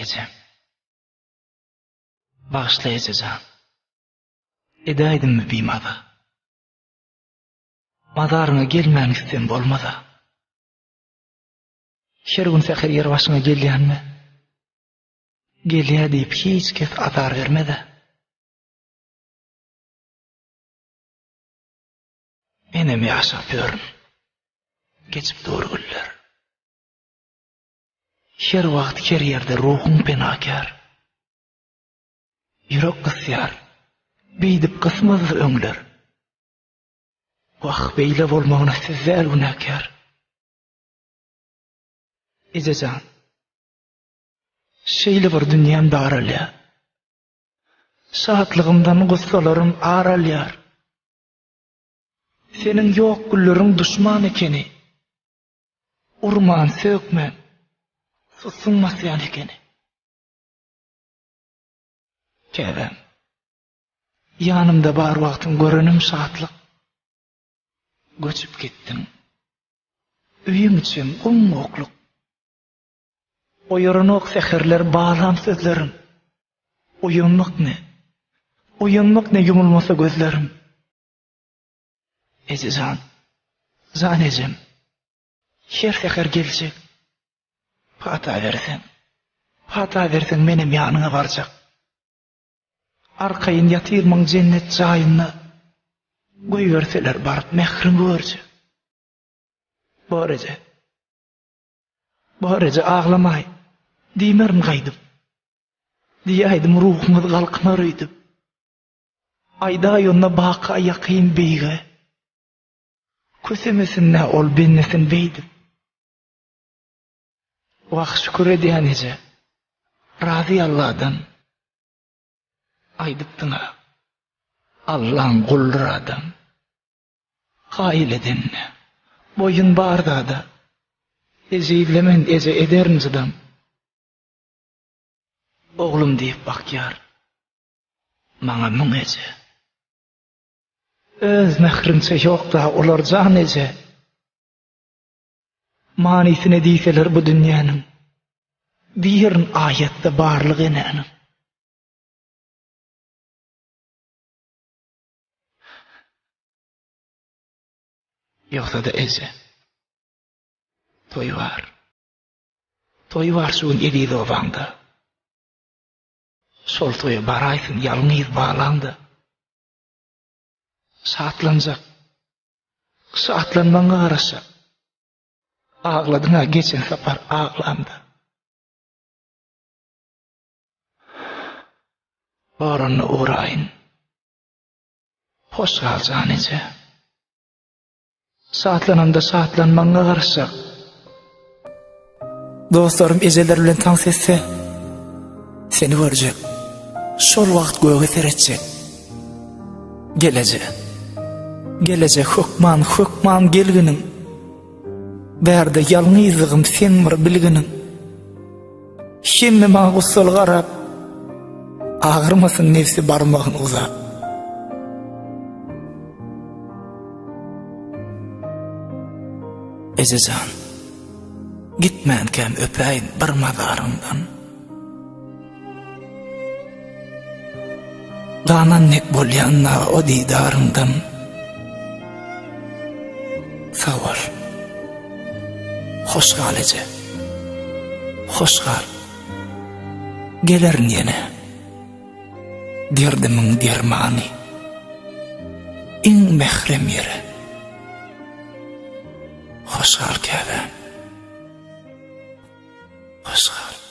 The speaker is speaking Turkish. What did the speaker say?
Ecem. Bağışla Ececan. Edaydım mı bimada? Madarına gelmänlikden bolmada. Her gün seher yer başına gelýän mi? Gelýär diýip hiç kes azar vermede. Enem ýaşap ýörüm. Geçip doğru güller. Her wagt her yerde ruhum penakar. Yürek kısyar. Beýdip kısmaz öňler. Wah beýle bolmagyna sizler günäkär. Ejejan. Şeýle bir dünýäm daralýar. Şahatlygymdan gussalarym aralýar. Senin ýok gülleriň düşman ekeni. Urman sökme. Susunmasyan ekeni. Käbem. Yanımda bar wagtym görenim şatlyk. Göçüp gittim. Üýüm içim gummokluk. Oýarynok seherler bağlam sözlerim. Uyanmak ne yumulmasa gözlerim. Ejejan, zanecem. Her seher gelecek. Hata versen menem ýanyňa barjak. Arkaýyn ýatyrmaň cennet jaýyna. Goýberseler baryp mehrim görjek. Barece ağlamay. Diýmerim gaýdyp. Diýäýdim ruhumyz galkynar öýdüp. Aýda ýonna baqa ýakyn beýge. Kösemesinne ol bennesin beýdip. Wah şükür edýän ece. Razy Allah'dan. Aýdypdyňa. Allah'ın gulry adam. Haýyl edenne. Boyun barda da. Ejiblemen ece edermizdim. Oğlum diýip bakýar. Maňa müň ece. Öz mehrimse ýokda olar jan ece. Manisine diýseler bu dünýäniň. Diýerin ayetde barlygy nänim. Ýoksa da ece. Toy var şuň edýdi obanda. Sol toya baraýsyn ýalňyz bağlandy. Şatlanjak. Şatlanmaňa garaşa. Ağladyňa geçen sapar ağlandy. Barany uğrayın. Hoş galjan ece. Şatlananda şatlanmaňa garaşa. Dostlarım ejeler bilen taň sesse. Seni görjek. Şol wagt göge seretjek. Gelecek hukman gelginin. Berde ýalňyzlygym sen bir bilginin. Şimdi maňa gussal garap. Ağırmasın nefsi barmağın uzak. Ejejan. Gitmänkem öpäýin bir mazaryňdan. Ganan nek bolýanna o diýdaryňdan. Sawar. Hoş gal ece. Hoş gal. Gelerin ýene. Derdimiň dermany. Iň mehrem ýere. Hoş gal käbem. Hoş gal.